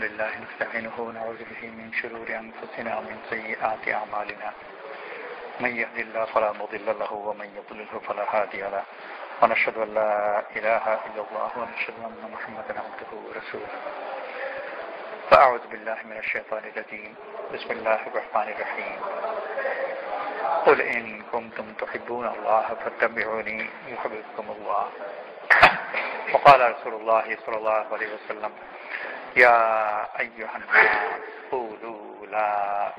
لله نستعينه ونعوذ به من شرور أنفسنا ومن سيئات أعمالنا من يهد الله فلا مضل له ومن يضلله فلا هادي له ونشهد أن لا إله إلا الله ونشهد أن محمدا عبده ورسوله فأعوذ بالله من الشيطان الرجيم بسم الله الرحمن الرحيم قل إن كنتم تحبون الله فاتبعوني يحببكم الله وقال رسول الله صلى الله عليه وسلم يا أيها الناس قولوا لا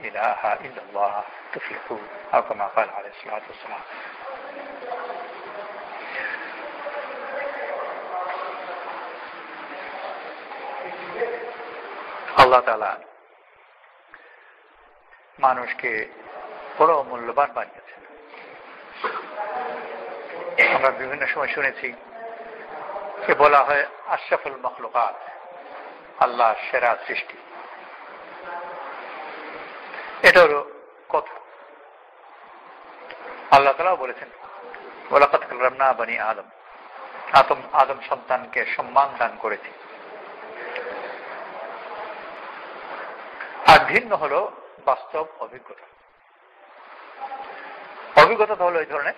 إله إلا الله تفلحوا أو كما قال عليه الصلاة والسلام আল্লাহ তাআলা মানুষকে বড় মূল্যবান বানিয়েছেন। আমরা বিভিন্ন সময় শুনেছি যে বলা হয় আশরাফুল মাখলুকাত, আল্লাহ সেরা সৃষ্টি। এটারও কথা আল্লাহ তাআলা বলেছেন ওয়ালাকাদ কাররামনা বনি আদম, আদম সন্তানকে সম্মান দান করেছি। আর ভিন্ন হলো বাস্তব অভিজ্ঞতা। অভিজ্ঞতা হলো এই ধরনের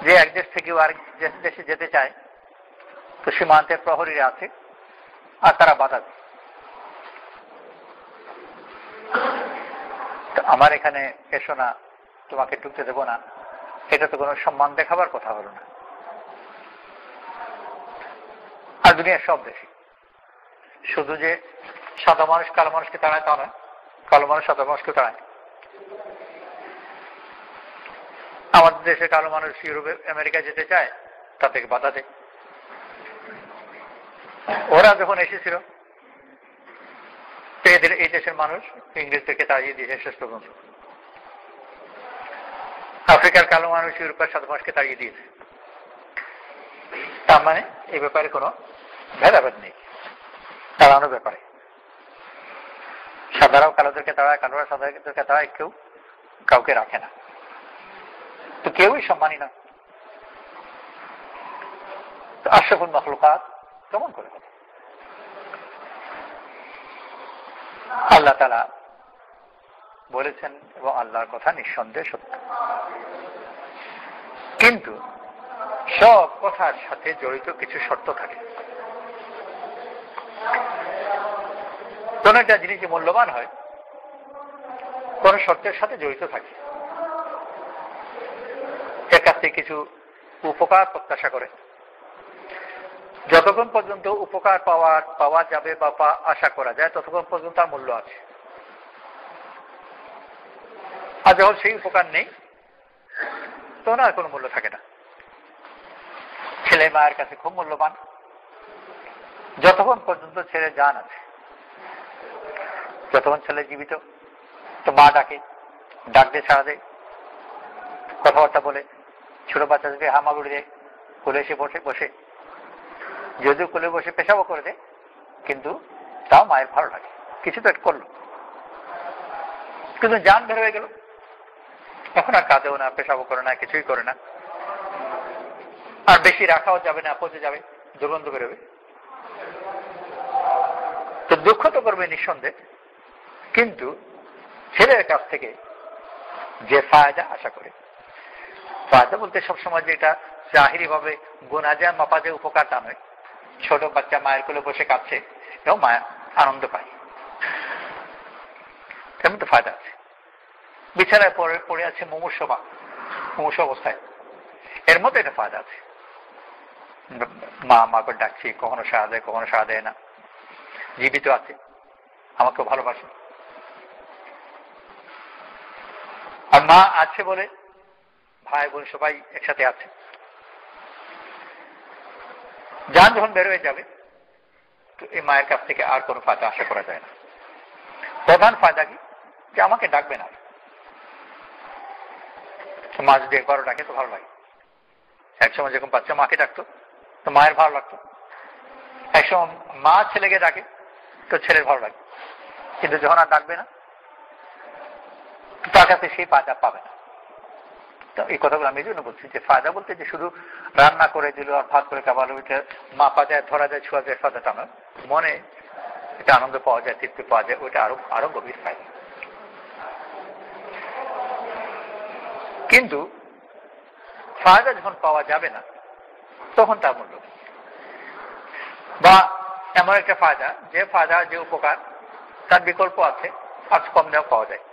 যে এক দেশ থেকে আরেক দেশে যেতে চায়, তো সীমান্তে প্রহরীরা আছে আর তারা বাধা দেয়। আমার এখানে এসো না, তোমাকে ঢুকতে দেবো না, এটা তো কোনো সম্মান দেখাবার কথা হলো না। আর দুনিয়ার সব দেশে শুধু যে সাদা মানুষ কালো মানুষকে তাড়ায় তা নয়, কালো মানুষ সাদা মানুষকে তাড়ায়। আমাদের দেশে কালো মানুষ ইউরোপে আমেরিকা যেতে চায়, তা থেকে বাধা দেয়। ওরা যখন এসেছিল এদের এই দেশের মানুষ ইংরেজদেরকে তাড়িয়ে দিয়েছে শেষ পর্যন্ত। আফ্রিকার কালো মানুষ ইউরোপের সাদা মানুষকে তাড়িয়ে দিয়েছে। তার মানে এই ব্যাপারে কোনো ভেদাভেদ নেই তাড়ানোর ব্যাপারে। সাদারাও কালোদেরকে তাড়ায়, কালোরা সাদাদেরকে তাড়ায়, কেউ কাউকে রাখে না, তো কেউই সম্মানী না। তো আশরাফুল মাখলুকাত কেমন করে হবে? আল্লাহ তাআলা বলেছেন এবং আল্লাহর কথা নিঃসন্দেহে সত্য, কিন্তু সব কথার সাথে জড়িত কিছু শর্ত থাকে। কোন একটা জিনিস যে মূল্যবান হয় কোন শর্তের সাথে জড়িত থাকে। এর কাছ থেকে কিছু উপকার প্রত্যাশা করে। যতক্ষণ পর্যন্ত উপকার পাওয়া যাবে বা আশা করা যায় ততক্ষণ পর্যন্ত তার মূল্য আছে। আর যখন সেই উপকার নেই তখন আর কোনো মূল্য থাকে না। ছেলে মায়ের কাছে খুব মূল্যবান যতক্ষণ পর্যন্ত ছেলে জান আছে। যতক্ষণ ছেলে জীবিত তো মা ডাকে, ডাক দিয়ে ছাড়া দেয়, কথাবার্তা বলে, ছোট বাচ্চাদেরকে হামাগুড়ি দেয়, কোলে এসে বসে যদিও কোলে বসে পেশাবো করে দেয়, কিন্তু তাও মায়ের ভালো লাগে, কিছু তো একটা করলো। কিন্তু জান বের হয়ে গেল, এখন আর কাঁদেও না, পেশাবো করে না, কিছুই করে না। আর বেশি রাখাও যাবে না, পচে যাবে, দুর্গন্ধ বেরোবে। তো দুঃখ তো করবে নিঃসন্দেহে, কিন্তু ছেলের কাছ থেকে যে ফায়দা আশা করে, ফায়দা বলতে সবসময় যে এটা জাহিরি ভাবে গোনা যায় মাপা যায় উপকারটা নয়। ছোট বাচ্চা মায়ের কোলে বসে কাঁদছে এবং মায়া আনন্দ পায়, তেমন তো ফায়দা আছে। বিছানায় পড়ে আছে মুমূর্ষ অবস্থায়, এর মধ্যে একটা ফায়দা আছে। মা করে ডাকছি, কখনো সাড়া দেয়, কখনো সাড়া দেয় না, জীবিত আছে, আমাকে ভালোবাসে। আর মা আছে বলে ভাই বোন সবাই একসাথে আছে। জান যখন বের হয়ে যাবে তো এই মায়ের কাছ থেকে আর কোনো ফায়দা আশা করা যায় না। প্রধান ফায়দা কি? যে আমাকে ডাকবে না। মা যদি একবারও ডাকে তো ভালো লাগে। একসময় যখন বাচ্চা মাকে ডাকতো তো মায়ের ভালো লাগতো, একসময় মা ছেলেকে ডাকে তো ছেলের ভালো লাগে, কিন্তু যখন আর ডাকবে না তার কাছে সেই ফায়দা পাবে না। তো এই কথাগুলো আমি এই জন্য বলছি যে ফায়দা বলতে যে শুধু রান্না করে দিল আর ভাত করে খাবার ওইটা মাপা যায়, ধরা যায়, ছোঁয়া যায়, ফায়দাটা নয়। মনে ওটা আনন্দ পাওয়া যায়, তৃপ্তি পাওয়া যায়, ওটা আরো আরো গভীর ফায়দা। কিন্তু ফায়দা যখন পাওয়া যাবে না তখন তার মূল্য, বা এমন একটা ফায়দা যে উপকার তার বিকল্প আছে, আজ কম দাম পাওয়া যায়।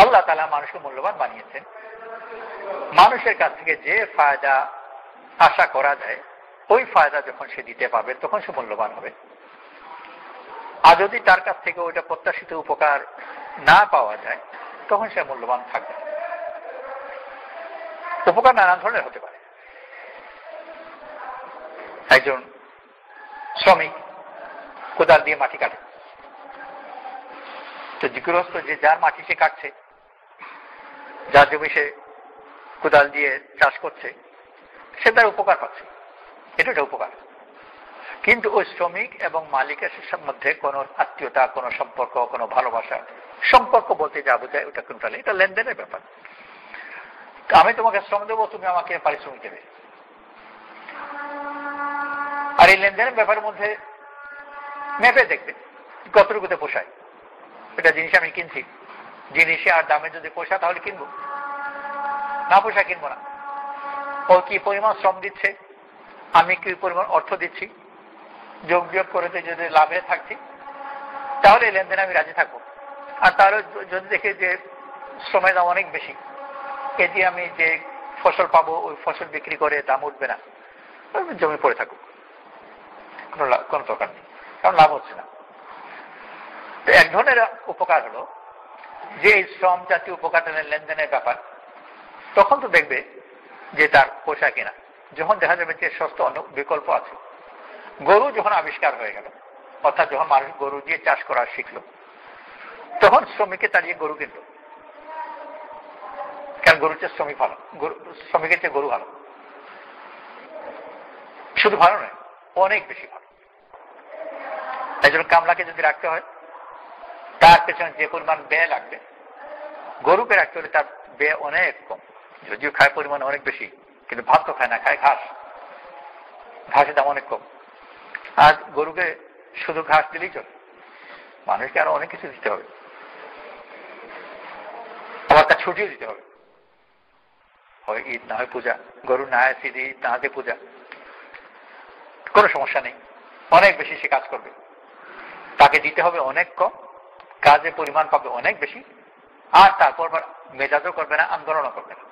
আল্লাহ তাআলা মানুষকে মূল্যবান বানিয়েছেন। মানুষের কাছ থেকে যে ফায়দা আশা করা যায় ওই ফায়দা যখন সে দিতে পারবে তখন সে মূল্যবান হবে। আর যদি তার কাছ থেকে ওইটা প্রত্যাশিত উপকার না পাওয়া যায় তখন সে মূল্যবান থাকবে। উপকার নানান ধরনের হতে পারে। একজন শ্রমিক কোদাল দিয়ে মাটি কাটে, তো গৃহস্থ যে যার মাটি সে কাটছে, যার জমি সে কোদাল দিয়ে চাষ করছে, সে তার উপকার পাচ্ছে, এটা একটা উপকার। কিন্তু ওই শ্রমিক এবং মালিকের মধ্যে কোনো আত্মীয়তা, কোনো সম্পর্ক, কোনো ভালোবাসা, সম্পর্ক বলতে যা বোঝায় ওটা কোনটালে, এটা লেনদেনের ব্যাপার। আমি তোমাকে শ্রম দেবো, তুমি আমাকে পারিশ্রমিক দেবে। আর এই লেনদেনের ব্যাপারের মধ্যে মেপে দেখবে কতটুকুতে পোষায়। এটা জিনিস আমি কিনছি, জিনিসে আর দামে যদি পোষায় তাহলে কিনবো, না পোষায় কিনবো না। ও কি পরিমাণ শ্রম দিচ্ছে, আমি কি পরিমাণ অর্থ দিচ্ছি, যোগ বিয়োগ করে যদি লাভে থাকছি তাহলে লেনদেনে আমি রাজি থাকবো। আর তাহলে যদি দেখি যে শ্রমের দাম অনেক বেশি, কেজি আমি যে ফসল পাবো ওই ফসল বিক্রি করে দাম উঠবে না, জমি পড়ে থাকুক, কোনো দরকার নেই, কারণ লাভ হচ্ছে না। তো এক ধরনের উপকার হলো যে শ্রম জাতীয় উপকার লেনদেনের ব্যাপার, তখন তো দেখবে যে তার পোষা কিনা। যখন দেখা যাবে যে সস্তা অন্য বিকল্প আছে, গরু যখন আবিষ্কার হয়ে গেল, অর্থাৎ যখন মানুষ গরু দিয়ে চাষ করা শিখলো, তখন শ্রমিককে তাড়িয়ে গরু কিনল। কারণ গরুর চেয়ে শ্রমিক ভালো, শ্রমিকের চেয়ে গরু ভালো। শুধু ভালো নয়, অনেক বেশি ভালো। তাই জন্য কামলাকে যদি রাখতে হয় তার পেছনে যে পরিমাণ ব্যয় লাগবে, গরুকে রাখতে হলে তার ব্যয় অনেক কম। যদিও খায় পরিমাণ অনেক বেশি, কিন্তু ভাত তো খায় না, খায় ঘাস, ঘাসের দাম অনেক কম। আর গরুকে শুধু ঘাস দিলেই চলে, মানুষকে আরো অনেক কিছু দিতে হবে, আবার তার ছুটিও দিতে হবে। হয় ঈদ, না হয় পূজা, গরু না হয় ঈদ, না হাতে পূজা, কোনো সমস্যা নেই। অনেক বেশি সে কাজ করবে, তাকে দিতে হবে অনেক কম, কাজের পরিমাণ পাবে অনেক বেশি, আর তারপর মেজাজও করবে না, আন্দোলনও করবে না।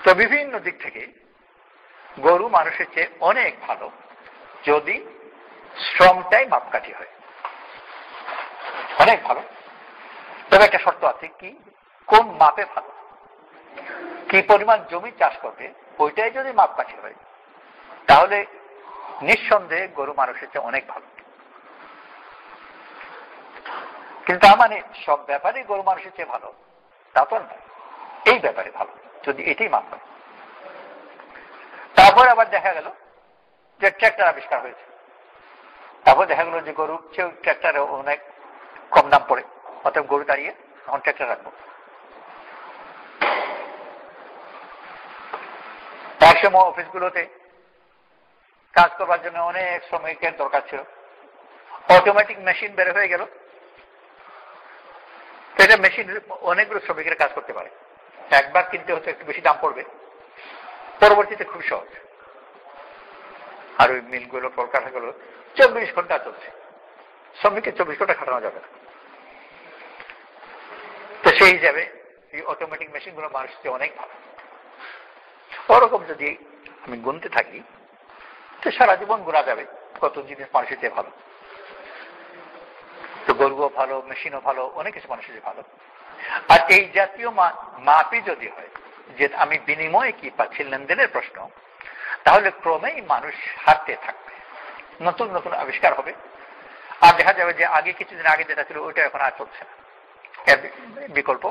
তো বিভিন্ন দিক থেকে গরু মানুষের চেয়ে অনেক ভালো, যদি শ্রমটাই মাপকাঠি হয়, অনেক ভালো। তবে একটা শর্ত আছে, কি কোন মাপে ভালো, কি পরিমাণ জমি চাষ করবে ওইটাই যদি মাপকাঠি হয় তাহলে নিঃসন্দেহে গরু মানুষের চেয়ে অনেক ভালো। কিন্তু তার মানে সব ব্যাপারে গরু মানুষের চেয়ে ভালো তা তো নয়, এই ব্যাপারে ভালো যদি এটাই মাপ হয়। তারপর আবার দেখা গেল যে ট্র্যাক্টর আবিষ্কার হয়েছে, তারপর দেখা গেল যে গরুর চেয়েও ট্র্যাক্টরে অনেক কম দাম পড়ে, অতএব গরু দাঁড়িয়ে এখন ট্র্যাক্টর রাখবো। একসময় অফিসগুলোতে কাজ করবার জন্য অনেক শ্রমিকের দরকার ছিল, অটোমেটিক মেশিন বের হয়ে গেল, এটা মেশিন অনেকগুলো শ্রমিকের কাজ করতে পারে। একবার কিনতে হচ্ছে একটু বেশি দাম পড়বে, পরবর্তীতে খুব সহজ। আর ওই মিলগুলো, কলকারখানাগুলো 24 ঘন্টা চলছে, শ্রমিককে 24 ঘন্টা খাটানো যাবে না। তো সেই হিসাবে এই অটোমেটিক মেশিনগুলো মানুষের চেয়ে অনেক ভালো। ওরকম যদি আমি গুনতে থাকি তো সারা জীবন গোনা যাবে কত জিনিস মানুষের চেয়ে ভালো। তো গরুও ভালো, মেশিনও ভালো, অনেক কিছু মানুষের চেয়ে ভালো। আর এই জাতীয় মাপই যদি হয় যে আমি বিনিময়ে কি পাচ্ছি, লেনদেনের প্রশ্ন, তাহলে ক্রমেই মানুষ হারতে থাকবে, নতুন নতুন আবিষ্কার হবে। আর দেখা যাবে যে আগে কিছুদিন আগে যেটা ছিল ওইটা এখন আর চলছে না, বিকল্প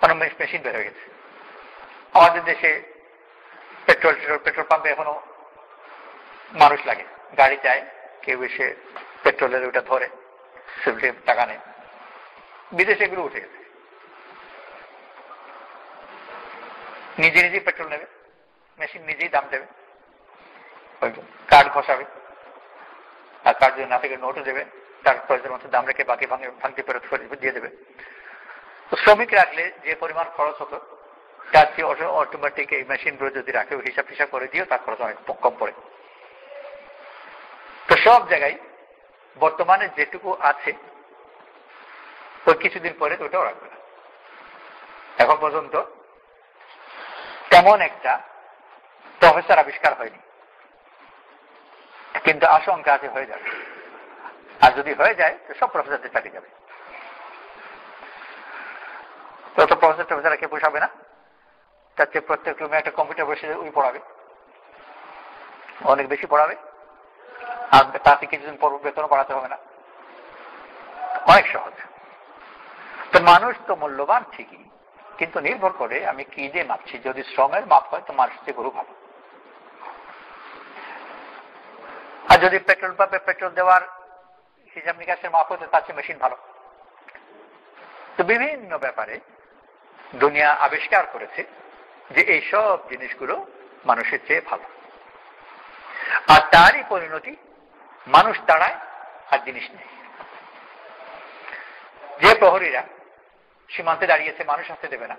কোনো মেশিন বের হয়ে গেছে। আমাদের দেশে পেট্রোল পাম্পে এখনো মানুষ লাগে, গাড়ি চায়, কেউ এসে পেট্রোলের ওটা ধরে, টাকা নেই। বিদেশে এগুলো উঠে গেছে, নিজে নিজেই পেট্রোল নেবে, মেশিন নিজেই দাম দেবে, কার্ড খসাবে, আর কার যদি না থেকে নোটও দেবে, তার প্রয়োজন মতো দাম রেখে বাকি ভাঙতে দিয়ে দেবে। তো শ্রমিক রাখলে যে পরিমাণ খরচ হতো তার চেয়ে অটোমেটিক এই মেশিনগুলো যদি রাখে হিসাব টিসাব করে দিও তার খরচ অনেক কম পড়ে। তো সব জায়গায় বর্তমানে যেটুকু আছে ওই কিছুদিন পরে ওটাও রাখবে না। এখন পর্যন্ত তেমন একটা প্রফেসর আবিষ্কার হয়নি, কিন্তু আশঙ্কা আছে হয়ে যাবে। আর যদি হয়ে যায় তো সব প্রফেসরদের চাকরি যাবে। তত প্রফেসর কে পোষাবে না, তার চেয়ে প্রত্যেক রুমে একটা কম্পিউটার বসে ওই পড়াবে, অনেক বেশি পড়াবে, আর তাতে কিছুদিন পর বেতনও বাড়াতে হবে না, অনেক সহজ। তো মানুষ তো মূল্যবান ঠিকই, কিন্তু নির্ভর করে আমি কি দিয়ে মাপছি। যদি শ্রমের মাপ হয় তো মানুষ চেয়ে গরু ভালো, আর যদি পেট্রোল পাম্পে পেট্রোল দেওয়ার হিসাব নিকাশের মাপ হতে তার চেয়ে মেশিন ভালো। তো বিভিন্ন ব্যাপারে দুনিয়া আবিষ্কার করেছে যে এইসব জিনিসগুলো মানুষের চেয়ে ভালো, আর তারই পরিণতি মানুষ তাড়ায় আর জিনিস নেই। যে প্রহরীরা সীমান্তে দাঁড়িয়েছে মানুষ আসতে দেবে না,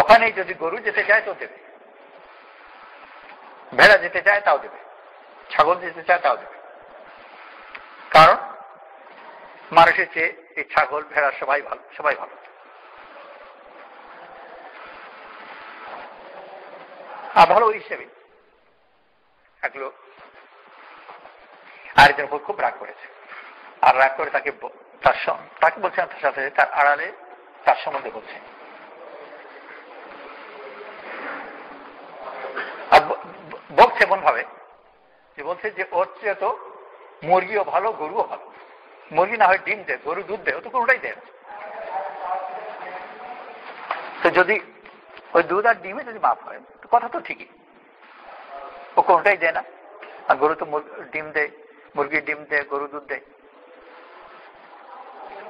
ওখানেই যদি গরু যেতে চায় তো দেবে, ভেড়া যেতে চায় তাও দেবে, ছাগল যেতে চায় তাও দেবে। কারণ মানুষের চেয়ে এই ছাগল ভেড়া সবাই ভালো, সবাই ভালো। আর ভালো ওই হিসেবে এগুলো আরেকজন খুব রাগ করেছে, আর রাগ করে তাকে বলছে তার সাথে তার আড়ালে তার সম্বন্ধে বলছে। আর বলছে এমন ভাবে যে বলছে যে ওর চেয়ে তো মুরগিও ভালো, গরুও ভালো। মুরগি না হয় ডিম দেয়, গরু দুধ দেয়, ও তো কোনোটাই দেয়। তো যদি ওই দুধ আর ডিমে যদি মাপ হয় তো কথা তো ঠিকই, ও কোনোটাই দেয় না। আর গরু তো ডিম দেয়, মুরগির ডিম দেয়, গরু দুধ দেয়।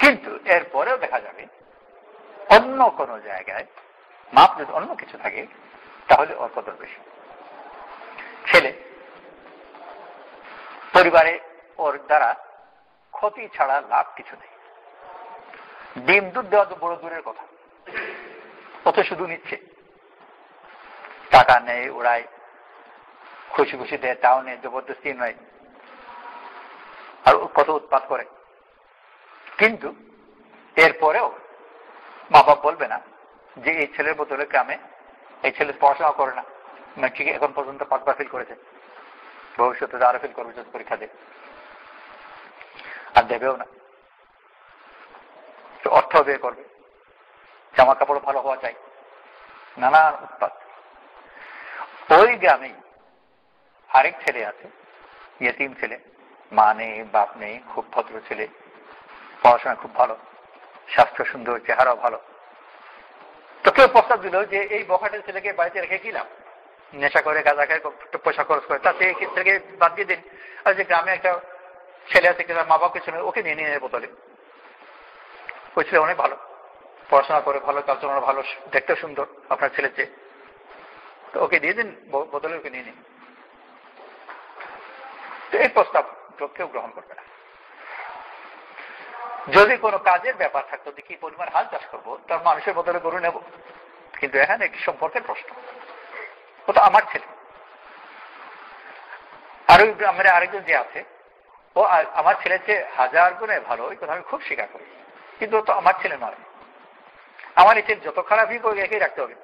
কিন্তু এরপরেও দেখা যাবে অন্য কোন জায়গায় মাপ যদি অন্য কিছু থাকে তাহলে ওর কদর বেশি। ছেলে পরিবারে ওর দ্বারা ক্ষতি ছাড়া লাভ কিছু নেই। ডিম দুধ দেওয়া তো বড় দূরের কথা, ও তো শুধু নিচ্ছে, টাকা নেই, ওড়ায়, খুশি খুশি দেয়, তাও নেই, জবরদস্তি নয়, আর কত উৎপাত করে। কিন্তু এরপরেও মা বাপ বলবে না যে এই ছেলের বদলে গ্রামে এই ছেলে পড়াশোনা করে না, ম্যাট্রিকে এখন পর্যন্ত 5 বার ফেল করেছে, ভবিষ্যতে আরো ফেল করবে যদি পরীক্ষা দেবে, আর দেবেও না। অর্থ ব্যয় করবে, জামা কাপড় ভালো হওয়া চাই, নানান উৎপাত। ওই গ্রামেই আরেক ছেলে আছে, ইয়েতিম ছেলে, মা নেই, বাপ নেই, খুব ভদ্র ছেলে, পড়াশোনা খুব ভালো, স্বাস্থ্য সুন্দর, চেহারাও ভালো। তো কেউ প্রস্তাব দিল যে এই বখাটের ছেলেকে বাড়িতে রেখে কি লাভ, নেশা করে গাঁজা খায়, পয়সা খরচ করে, তাতে এই ছেলেকে বাদ দিয়ে দিন। আর যে গ্রামে একটা ছেলে আছে তার মা বাপকে শুনে ওকে নিয়ে নিয়ে বদলে, ওই ছেলে অনেক ভালো, পড়াশোনা করে ভালো, কালচনা ভালো, দেখতে সুন্দর আপনার ছেলের চেয়ে, তো ওকে দিয়ে দিন বদলে, ওকে নিয়ে নিন। তো এই প্রস্তাব কেউ গ্রহণ করবে না। যদি কোনো কাজের ব্যাপার থাকতো যে কি পরিমাণ হাল চাষ করবো, তার মানুষের বদলে গরু নেব। কিন্তু এখানে একটি সম্পর্কের প্রশ্ন, ও তো আমার ছেলে। আর ওই গ্রামের আরেকজন যে আছে, ও আমার ছেলের চেয়ে 1000 গুণে ভালো, ওই কথা আমি খুব স্বীকার করি, কিন্তু ও তো আমার ছেলে নয়। আমার এই ছেলে যত খারাপই হোক একেই রাখতে হবে,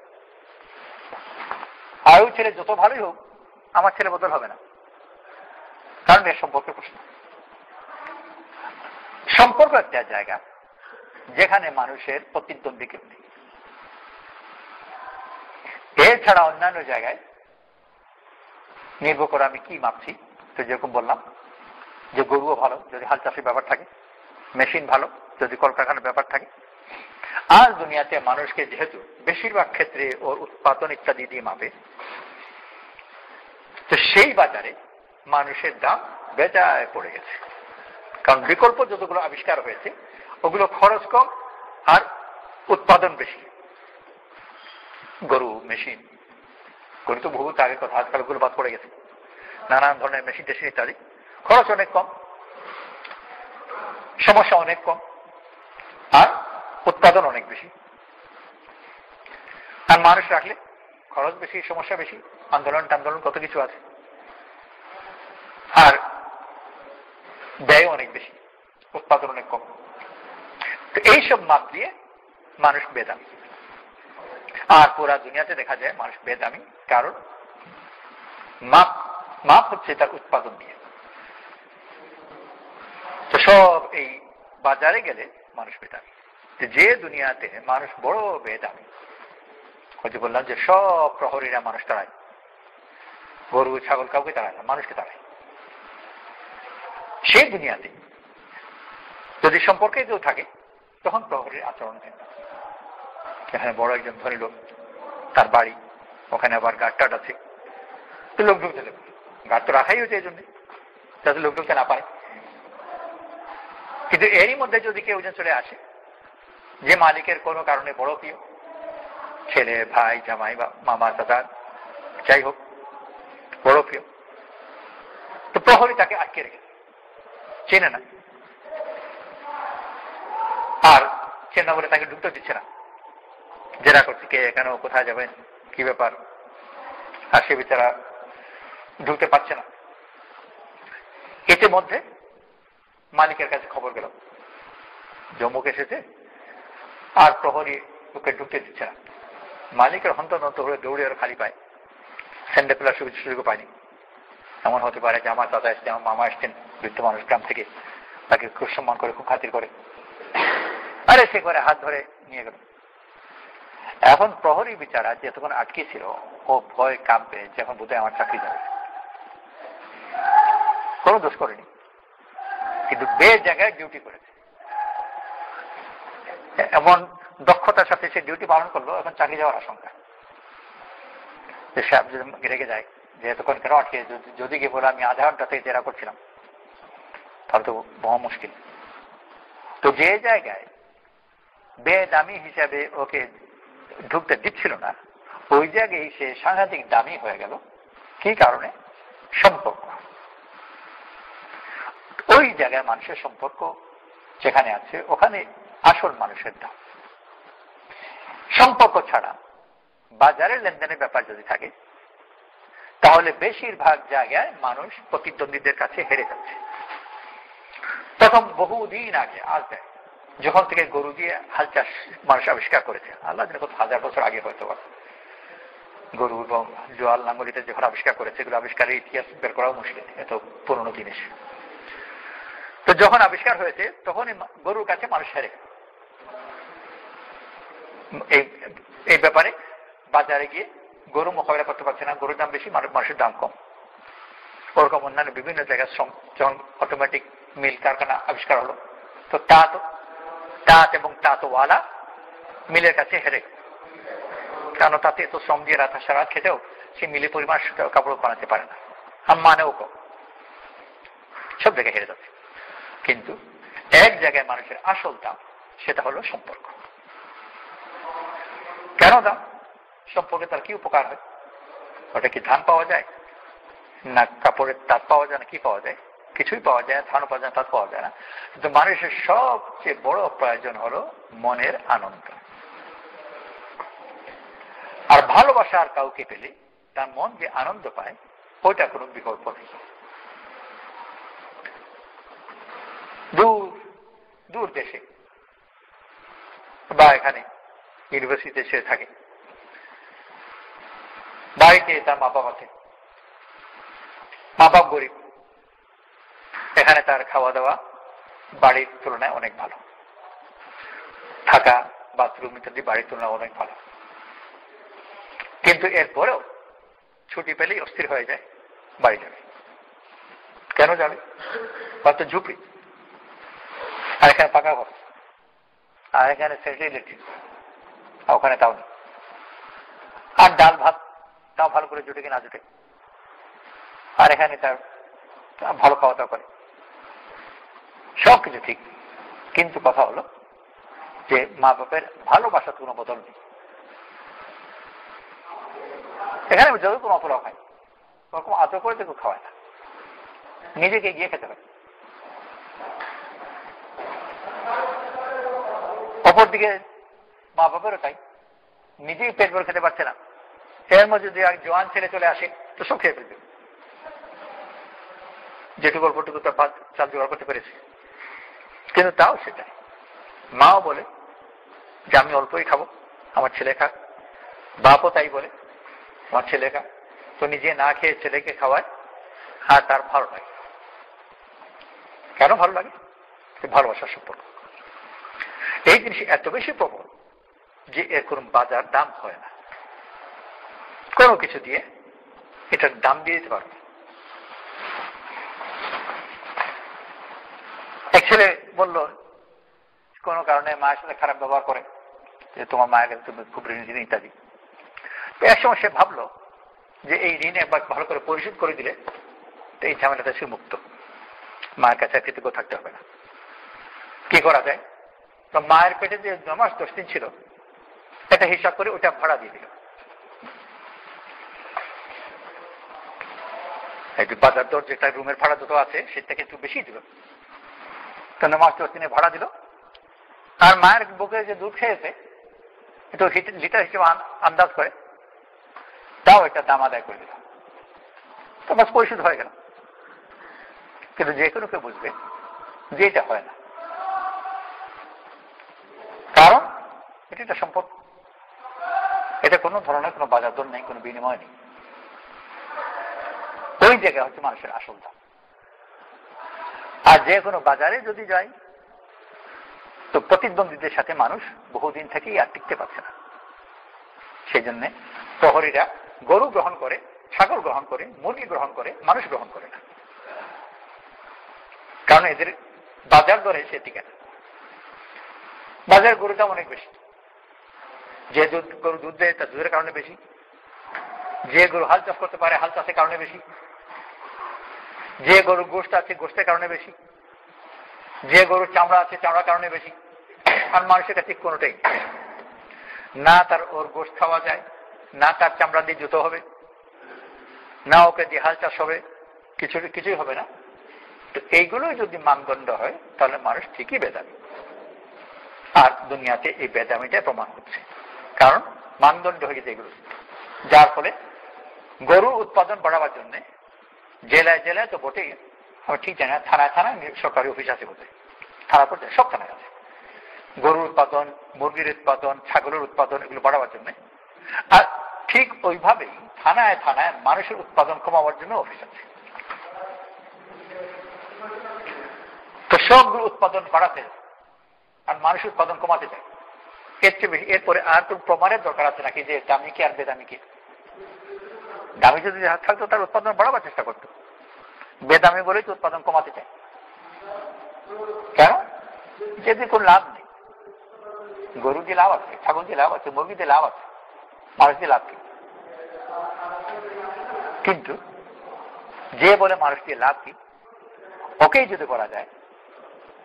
আর ওই ছেলে যত ভালোই হোক আমার ছেলে বদল হবে না, কারণ এর সম্পর্কের প্রশ্ন। সম্পর্ক একটা জায়গা যেখানে মানুষের প্রতিদ্বন্দ্বী কেউ নেই। এছাড়া অন্যান্য জায়গায় নির্ভর করে আমি কি মাপছি। তো যেরকম বললাম যে গরুও ভালো যদি হাল চাষের ব্যাপার থাকে, মেশিন ভালো যদি কলকারখানার ব্যাপার থাকে। আর দুনিয়াতে মানুষকে যেহেতু বেশিরভাগ ক্ষেত্রে ওর উৎপাদন ইত্যাদি দিয়ে মাপে, তো সেই বাজারে মানুষের দাম বেজায় পড়ে গেছে। কারণ বিকল্প যতগুলো আবিষ্কার হয়েছে ওগুলো খরচ কম আর উৎপাদন বেশি। গরু, মেশিন, গরু তো বহুত আগে কথা, আজকাল ওগুলো বাদ পড়ে গেছে। নানান ধরনের মেশিন টেশিন ইত্যাদি, খরচ অনেক কম, সমস্যা অনেক কম, আর উৎপাদন অনেক বেশি। আর মানুষ রাখলে খরচ বেশি, সমস্যা বেশি, আন্দোলন টান্দোলন কত কিছু আছে, আর ব্যয় অনেক বেশি, উৎপাদন অনেক কম। তো এইসব মাপ দিয়ে মানুষ বেদামি। আর পুরা দুনিয়াতে দেখা যায় মানুষ বেদামি, কারণ মাপ হচ্ছে তার উৎপাদন দিয়ে। তো সব এই বাজারে গেলে মানুষ বেদামি। যে দুনিয়াতে মানুষ বড় বেদামি, ওই যে বললাম যে সব প্রহরীরা মানুষ তাড়ায়, গরু ছাগল কাউকে তাড়ায় না, মানুষকে তাড়ায়। সেই দুনিয়াতে যদি সম্পর্কে কেউ থাকে তখন প্রহরীর আচরণ হয়। এখানে বড় একজন ধনী লোক, তার বাড়ি, ওখানে আবার গাড়টাট আছে, তো লোক ঢুকতে দেবে। গাড় তো রাখাই হয়েছে এই জন্য, যাতে লোক ঢুকতে না পারে। কিন্তু এরই মধ্যে যদি কেউ চলে আসে যে মালিকের কোনো কারণে বড় প্রিয়, ছেলে, ভাই, জামাই বা মামা, দাদা, যাই হোক, বড় প্রিয়, তো প্রহরী তাকে আটকে রেখে, চেনে না, আর চেনা বলে তাকে ঢুকতে দিচ্ছে না, জেরা করছে কে কেন, কোথায় যাবেন, কি ব্যাপার, আর সে বেচারা ঢুকতে পারছে না। এতে মধ্যে মালিকের কাছে খবর গেল জমুক এসেছে, আর প্রহরী ওকে ঢুকতে দিচ্ছে না। মালিকের হন্তদন্ত হয়ে দৌড়ে আর খালি পায়, স্যান্ডে ফেলার সুযোগ পায়নি। এমন হতে পারে যে আমার দাদা এসছেন, আমার মামা এসছেন, বৃদ্ধ মানুষ গ্রাম থেকে, তাকে খুব সম্মান করে, খুব খাতির করে, আরে সে করে হাত ধরে নিয়ে গেল। এখন প্রহরী বিচারা যে তখন আটকে ছিল, ও ভয় কাঁপবে যে এখন বোধহয় আমার চাকরি যাবে। কোনো দোষ করেনি, কিন্তু বে জায়গায় ডিউটি করেছে, এমন দক্ষতার সাথে সে ডিউটি পালন করলো, এখন চাকরি যাওয়ার আশঙ্কা। যে সাহেব যদি রেগে যায় যে তখন কেন আটকে, যদি গিয়ে বলে আমি আধা ঘন্টা থেকে জেরা করছিলাম, তাহলে তো বহু মুশকিল। তো যে জায়গায় বেদামি হিসাবে ওকে ঢুকতে দিচ্ছিল না, ওই জায়গায় সে সাংঘাতিক দামি হয়ে গেল। কি কারণে? সম্পর্ক। ওই জায়গায় মানুষের সম্পর্ক যেখানে আছে, ওখানে আসল মানুষের দাম। সম্পর্ক ছাড়া বাজারের লেনদেনের ব্যাপার যদি থাকে, তাহলে বেশিরভাগ জায়গায় মানুষ প্রতিদ্বন্দ্বীদের কাছে হেরে যাচ্ছে। প্রথম বহুদিন আগে, আজ যখন থেকে গরু দিয়ে হাল চাষ মানুষ আবিষ্কার করেছে, আল্লাহ জানে কত হাজার বছর আগে হয়তো, গরু এবং জোয়াল লাঙ্গলিতে যখন আবিষ্কার করেছে, এগুলো আবিষ্কারের ইতিহাস বের করাও মুশকিল, এত পুরনো জিনিস। তো যখন আবিষ্কার হয়েছে তখন গরুর কাছে মানুষ হেরে। এই ব্যাপারে বাজারে গিয়ে গরু মোকাবিলা করতে পারছে না, গরুর দাম বেশি, মানুষের দাম কম। ওরকম অন্যান্য বিভিন্ন জায়গায় যখন অটোমেটিক মিল কারখানা আবিষ্কার হলো, তো তাঁত এবং তাঁতওয়ালা মিলের কাছে হেরে, কারণ তাতে এত শ্রম দিয়ে রাত সারা খেতেও সে মিলে পরিমাণ কাপড় বানাতে পারে না, মানেও কম, সব জায়গায় হেরে যাচ্ছে। কিন্তু এক জায়গায় মানুষের আসল দাম, সেটা হলো সম্পর্ক। কেন দাম? সম্পর্কে তার কি উপকার হয়? ওটা কি ধান পাওয়া যায়, না কাপড়ের তাঁত পাওয়া যায়, না কি পাওয়া যায়? কিছুই পাওয়া যায়, ধানও পাওয়া যায়, তাঁত পাওয়া যায় না। কিন্তু মানুষের সবচেয়ে বড় প্রয়োজন হলো মনের আনন্দ। আর ভালোবাসা আর কাউকে পেলে তার মন যে আনন্দ পায়, ওইটা কোনো বিকল্প নেই। দূর দূর দেশে বা এখানে ইউনিভার্সিটিতে সে থাকে, বাড়িতে তার মা বাবা আছে, মা বাপ গরিব, এখানে তার খাওয়া দাওয়া বাড়ির তুলনায় অনেক ভালো, থাকা বাথরুম ইত্যাদি বাড়ির তুলনায় অনেক ভালো। কিন্তু এরপরেও ছুটি পেলেই অস্থির হয়ে যায়, বাড়ি যাবে। কেন যাবে? হয়তো ঝুপড়ি, আর এখানে পাকা ঘর, আর এখানে সেন্ট্রাল ইলেকট্রিক, ওখানে তাও নেই। আর ডাল ভাত তাও ভালো করে জুটে কি না জুটে, আর এখানে তার ভালো খাওয়া দাওয়া করে, সবকিছু ঠিক। কিন্তু কথা হলো যে মা বাপের ভালোবাসার কোনো বদল নেই। এখানে যদি কোনো অপরাধ হয়, ওরকম আদর করে দেখো খাওয়ায় না, নিজেকে গিয়ে খেতে হবে। অপরদিকে মা বাবারও তাই, নিজেই পেট ভরে খেতে পারছে না, এর মধ্যে যদি এক জোয়ান ছেলে চলে আসে তো সব খেয়ে ফেলবে, যেটুকু অল্পটুকু তার চাল জোগাড় করতে পেরেছে। কিন্তু তাও সেটাই, মাও বলে যে আমি অল্পই খাবো, আমার ছেলে খাক। বাপও তাই বলে আমার ছেলে খাক। তো নিজে না খেয়ে ছেলেকে খাওয়ায়, আর তার ভালো লাগে। কেন ভালো লাগে? ভালোবাসার সম্পর্ক। এই জিনিস এত বেশি প্রবল যে এর কোন বাজার দাম হয় না। কোনো কিছু দিয়ে এটার দাম দিয়ে দিতে পারবে। এক ছেলে বলল কোনো কারণে মায়ের সাথে খারাপ ব্যবহার করে, যে তোমার মায়ের কাছে তুমি খুব ঋণ ইত্যাদি। এক সময় সে ভাবলো যে এই ঋণ একবার ভালো করে পরিশোধ করে দিলে তো এই ঝামেলাটা সে মুক্ত, মায়ের কাছে কৃতজ্ঞ থাকতে হবে না। কি করা যায়? তো মায়ের পেটে যে 9 মাস 10 দিন ছিল, এটা হিসাব করে ওটা ভাড়া দিয়ে দিল। বাজার দর যেটা রুমের ভাড়া যত আছে সেটা থেকে একটু বেশি দিল। তো 9 মাস 10 দিনে ভাড়া দিল। আর মায়ের বুকে যে দুধ খেয়েছে একটু লিটার হিসেবে আন্দাজ করে তাও একটা দাম আদায় করে দিল। তো বাস পরিশোধ হয়ে গেল। কিন্তু যে কোনো কেউ বুঝবে যে এটা হয় না, কারণ এটা একটা সম্পদ, এটা কোনো ধরনের কোনো বাজার দর নেই, কোনো বিনিময় নেই। ওই জায়গায় হচ্ছে মানুষের আসল দাম। আর যে কোনো বাজারে যদি যাই তো প্রতিদ্বন্দ্বীদের সাথে মানুষ বহুদিন থেকেই আর টিকতে পারছে না। সেই জন্য প্রহরীরা গরু গ্রহণ করে, ছাগল গ্রহণ করে, মুরগি গ্রহণ করে, মানুষ গ্রহণ করে না। কারণ এদের বাজার দরে সে টিকে না। বাজার গরুর দাম অনেক বেশি। যে গরু দুধ দেয় তার দুধের কারণে বেশি। যে গরু হাল চাষ করতে পারে হাল চাষের কারণে বেশি। যে গরুর গোশত আছে গোশতের কারণে বেশি। যে গরুর চামড়া আছে চামড়ার কারণে বেশি। আর মানুষের কাছে কোনোটাই না, তার ওর গোশত খাওয়া যায়, না তার চামড়া দিয়ে জুতো হবে, না ওকে দিয়ে হাল চাষ হবে, কিছুই হবে না। তো এইগুলো যদি মানদণ্ড হয় তাহলে মানুষ ঠিকই বেদামি। আর দুনিয়াতে এই বেদামিটা প্রমাণ হচ্ছে, কারণ মানদণ্ড হয়ে গেছে এগুলো। যার ফলে গরুর উৎপাদন বাড়াবার জন্য জেলায় জেলায় তো বটেই, আমি ঠিক জানি না, থানায় থানায় সরকারি অফিস আছে বলতে, থানা পর্যায়ে সব থানায় আছে। গরুর উৎপাদন, মুরগির উৎপাদন, ছাগলের উৎপাদন এগুলো বাড়াবার জন্য। আর ঠিক ওইভাবেই থানায় থানায় মানুষের উৎপাদন কমাবার জন্য অফিস আছে। তো সবগুলো উৎপাদন বাড়াতে আর মানুষের উৎপাদন কমাতে চায়। এর চেয়ে বেশি এরপরে আর তো প্রমাণের দরকার আছে নাকি যে দামি কি আর বেদামি কি? দামি যদি থাকতো তার উৎপাদন বাড়াবার চেষ্টা করতো, বেদামি বলেই তো উৎপাদন কমাতে চায়। কেন? যদি কোন লাভ নেই। গরু দিয়ে লাভ আছে, ছাগল দিয়ে লাভ আছে, মুরগি দিয়ে লাভ আছে, মানুষ দিয়ে লাভ কি? কিন্তু যে বলে মানুষ দিয়ে লাভ কি, ওকেই যদি করা যায়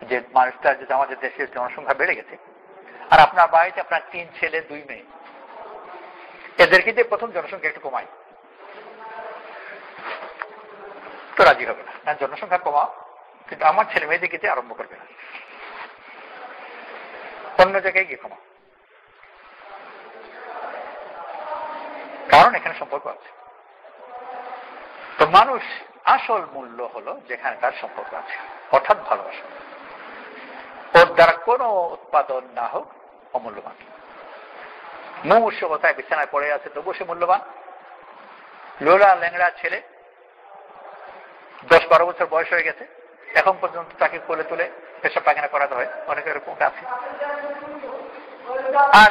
যে মানুষটা যদি আমাদের দেশের জনসংখ্যা বেড়ে গেছে আর আপনার বাড়িতে আপনার 3 ছেলে 2 মেয়ে, এদেরকে দিয়ে প্রথম জনসংখ্যা একটু কমাই, তো রাজি হবে না। না, জনসংখ্যা কমাও, কিন্তু আমার ছেলে মেয়েদেরকে দিয়ে আরম্ভ করবে না, অন্য জায়গায় গিয়ে কমাও। কারণ এখানে সম্পর্ক আছে। তো মানুষ আসল মূল্য হলো যেখানে তার সম্পর্ক আছে, অর্থাৎ ভালোবাসা। ওর দ্বারা কোনো উৎপাদন না হোক অমূল্যবান। মুমূর্ষু অবস্থায় বিছানায় পড়ে আছে তবু সে মূল্যবান। লোলা ল্যাংড়া ছেলে 10-12 বছর বয়স হয়ে গেছে, এখন পর্যন্ত তাকে কোলে তুলে পেশাব পায়খানা করাতে হয়, অনেকের এরকম আছে। আর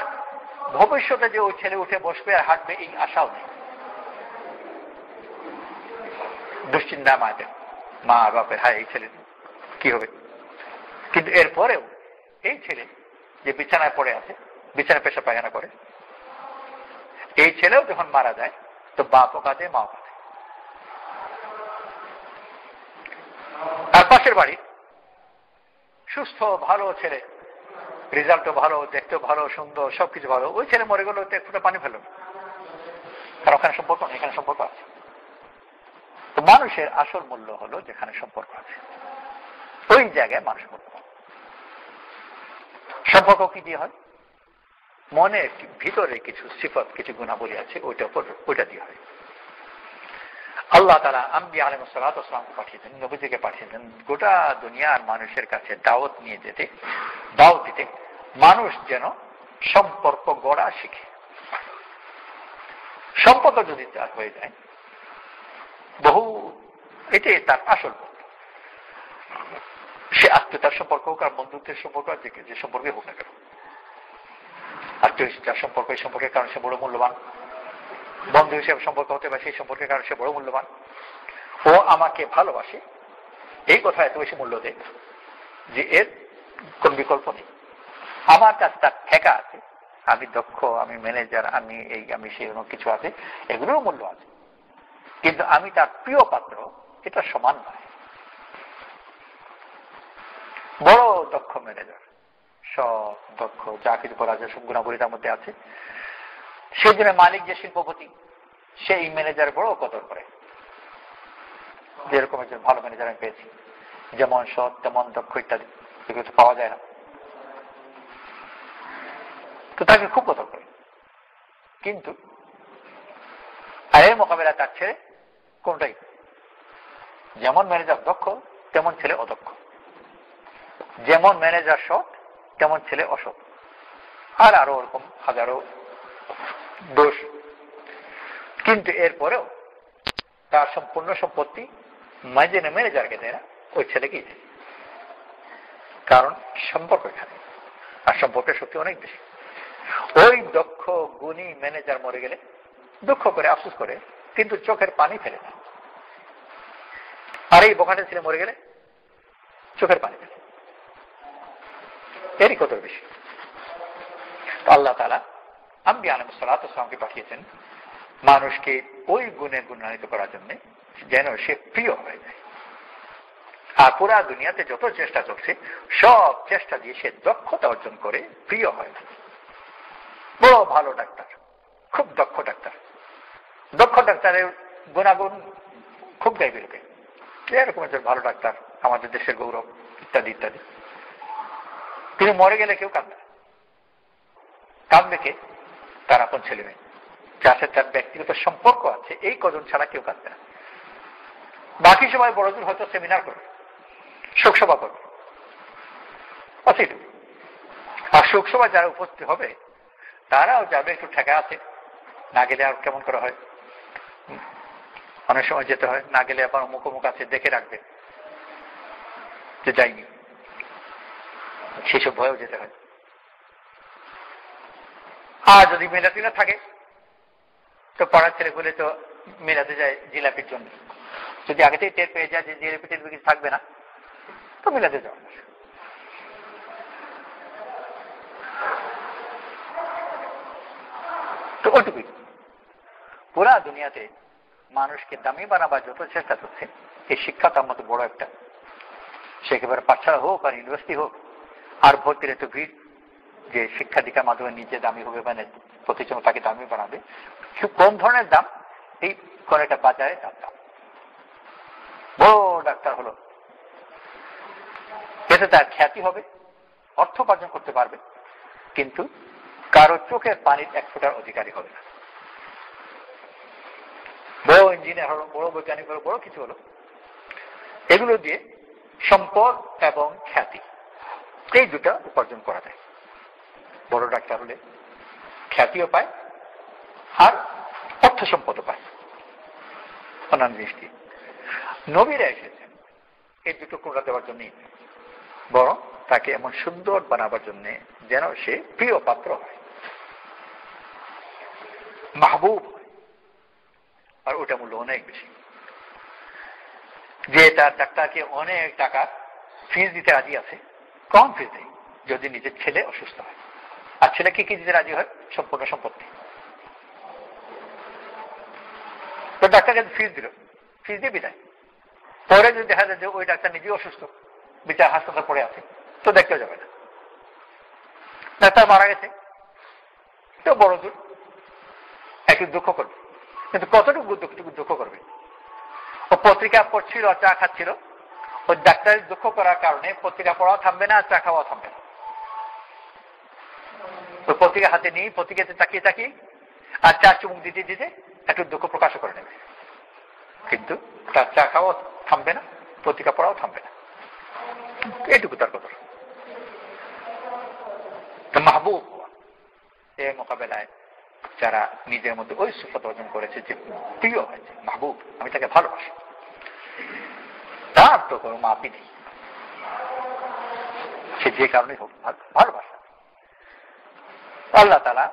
ভবিষ্যতে যে ওই ছেলে উঠে বসবে আর হাঁটবে এই আশাও নেই। দুশ্চিন্তা মায়েদের, মা বাপের, হায় এই ছেলে কি হবে। কিন্তু এরপরেও এই ছেলে যে বিছানায় পড়ে আছে, বিছানায় পেশাব পায়খানা করে, এই ছেলেও যখন মারা যায় তো বাপও কাঁদে, মাও কাঁদে। আর পাশের বাড়ি সুস্থ ভালো ছেলে, রেজাল্টও ভালো, দেখতেও ভালো, সুন্দর, সবকিছু ভালো, ওই ছেলে মরে গেল, এক ফোঁটা পানি ফেলল। কারণ ওখানে সম্পর্ক নেই, এখানে সম্পর্ক আছে। তো মানুষের আসল মূল্য হলো যেখানে সম্পর্ক আছে, ওই জায়গায় মানুষ মূল্য। সম্পর্ক কি দিয়ে হয়? মনে ভিতরে কিছু সিফত, কিছু গুণাবলী আছে, ওইটা দিয়ে হয়। আল্লাহ তাআলা আম্বিয়া আলাইহিস সালাতু ওয়াস সালাম পাঠিয়েছেন, নবীদেরকে পাঠিয়েছেন গোটা দুনিয়ার মানুষের কাছে দাওয়াত নিয়ে যেতে, দাওয়াত দিতে, মানুষ যেন সম্পর্ক গড়া শিখে। সম্পর্ক যদি তার হয়ে যায় এটাই তার আসল বন্ধু। সে আত্মীয়তার সম্পর্ক হোক আর বন্ধুত্বের সম্পর্ক, যে সম্পর্কে হোক না কেন, আত্মীয়তার সম্পর্ক এই সম্পর্কের কারণে সে বড় মূল্যবান, বন্ধু হিসেবে সম্পর্ক হতে পারে সেই সম্পর্কের কারণে সে বড় মূল্যবান। ও আমাকে ভালোবাসে, এই কথা এত বেশি মূল্য দেয় যে এর কোন বিকল্প নেই। আমার কাছে তার ঠেকা আছে, আমি দক্ষ, আমি ম্যানেজার, আমি সেরকম কিছু আছে, এগুলোও মূল্য আছে, কিন্তু আমি তার প্রিয় পাত্র, এটা সমান নয়। বড় দক্ষ ম্যানেজার, সব দক্ষ, যা কিছু করা যায় সব গুণাবলী তার মধ্যে আছে, সেই জন্য মালিক যে শিল্পপতি, সেই ম্যানেজার বড় কদর করে। যেরকম একজন ভালো ম্যানেজার আমি পেয়েছি, যেমন সৎ তেমন দক্ষ ইত্যাদি, এগুলো তো পাওয়া যায় না, তো তাকে খুব কদর করে। কিন্তু এর মোকাবেলা তার ছেলে কোনটাই, যেমন ম্যানেজার দক্ষ তেমন ছেলে অদক্ষ, যেমন ম্যানেজার সৎ তেমন ছেলে অসৎ, আর আরো ওরকম হাজারো দোষ। কিন্তু এরপরেও তার সম্পূর্ণ সম্পত্তি ম্যানেজারকে দেয় না, ওই ছেলেকেই দেয়। কারণ সম্পর্ক এখানে, আর সম্পর্কের শক্তি অনেক বেশি। ওই দক্ষ গুণী ম্যানেজার মরে গেলে দুঃখ করে, আফসোস করে, কিন্তু চোখের পানি ফেলে না। আর এই বোকাটে ছেলে মরে গেলে চোখের পানি ফেলে, এরই কত বেশি। আল্লাহ তাআলা আম্বিয়া আলাইহিস সালাতু ওয়াস সালামকে পাঠিয়েছেন মানুষকে ওই গুণে গুণান্বিত করার জন্য যেন সে প্রিয় হয়ে যায়। আর পুরা দুনিয়াতে যত চেষ্টা চলছে, সব চেষ্টা দিয়ে সে দক্ষতা অর্জন করে প্রিয় হয়। বড় ভালো ডাক্তার, খুব দক্ষ ডাক্তার, দক্ষ ডাক্তারের গুণাগুণ খুব গাইবে লোকে, এরকম একজন ভালো ডাক্তার, আমাদের দেশের গৌরব, ইত্যাদি ইত্যাদি। তিনি মরে গেলে কেউ কাঁদবে, কাঁদবে কে? তার আপন ছেলে মেয়ে, যার সাথে তার ব্যক্তিগত সম্পর্ক আছে, এই কজন ছাড়া কেউ কাঁদবে না। বাকি সময় বড়জোর হয়তো সেমিনার করবে, শোকসভা করবে, অসেটুকু। আর শোকসভা যারা উপস্থিত হবে তারাও যাবে, একটু ঠেকা আছে, না গেলে আর কেমন করা হয়, অনেক সময় যেতে হয়, না গেলে আবার মুখোমুখ আছে দেখে রাখবে যে যাইনি, সেসব ভয়েও যেতে হয়। আর যদি মিলাদি না থাকে তো পাড়ার ছেলেগুলো তো মিলাতে যায় জিলাপির জন্য, যদি আগে থেকে টের পেয়ে যায় যে জিলাপি টের কিছু থাকবে না, তো মিলাতে যাওয়া। তো ওটুকুই। পুরা দুনিয়াতে মানুষকে দামি বানাবার যত চেষ্টা করছে, এই শিক্ষা তার মতো বড় একটা, সে একেবারে পাঠশালা হোক আর ইউনিভার্সিটি হোক, আর ভর্তির এত ভিড় যে শিক্ষা দীক্ষার মাধ্যমে নিজে দামি হবে, মানে প্রতিজন তাকে দামি বানাবে। খুব কম ধরনের দাম, এই কোন একটা বাজারে তার দাম। বড় ডাক্তার হলো, এতে তার খ্যাতি হবে, অর্থ উপার্জন করতে পারবে, কিন্তু কারো চোখের পানির এক ফোঁটার অধিকারী হবে না। বড় ইঞ্জিনিয়ার হলো, বড় বৈজ্ঞানিক হলো, বড় কিছু হলো, এগুলো দিয়ে সম্পদ এবং খ্যাতি এই দুটা উপার্জন করা যায়। বড় ডাক্তার হলে খ্যাতিও পায় আর অর্থ সম্পদও পায়। অন্যান্য দৃষ্টি নবীরা এসেছেন এই দুটো কোনটা দেওয়ার জন্যই, বরং তাকে এমন সুন্দর বানাবার জন্য যেন সে প্রিয় পাত্র হয়, মাহবুব, আর ওটা মূল্য অনেক বেশি। যে তার ডাক্তারকে অনেক টাকা ফিস দিতে রাজি আছে, কম ফিস দেয় যদি নিজের ছেলে অসুস্থ হয়। আর ছেলেকে কি দিতে রাজি হয়? সম্পূর্ণ সম্পত্তি। তো ডাক্তারকে ফিস দিল, ফিস দিয়ে বিদায়। পরে যদি দেখা যায় যে ওই ডাক্তার নিজেই অসুস্থ, বিচার হাসপাতাল পড়ে আছে, তো দেখতেও যাবে না। ডাক্তার মারা গেছে, তো বড় দূর একটু দুঃখ করবে, কিন্তু কতটুকু দুঃখ করবে? ও পত্রিকা পড়ছিল, চা খাচ্ছিল। ওই ডাক্তারের দুঃখ করার কারণে পত্রিকা পড়াও থামবে না, চা খাওয়াও থামবে না। ওই পত্রিকা হাতে নিয়ে পত্রিকাতে তাকিয়ে তাকিয়ে আর চা চুমুক দিতে দিতে একটু দুঃখ প্রকাশ করে নেবে, কিন্তু তার চা খাওয়াও থামবে না, পত্রিকা পড়াও থামবে না। এইটুকু তার কথা। তো মাহবুব এর মোকাবেলায় যারা নিজের মধ্যে ওই সুফত অর্জন করেছে যে প্রিয় হয়েছে, মাহবুব, আমি তাকে ভালোবাসি, তার তো কোনো মাপই নেই, সে যে কারণে হোক ভালোবাসা। আল্লাহ তাআলা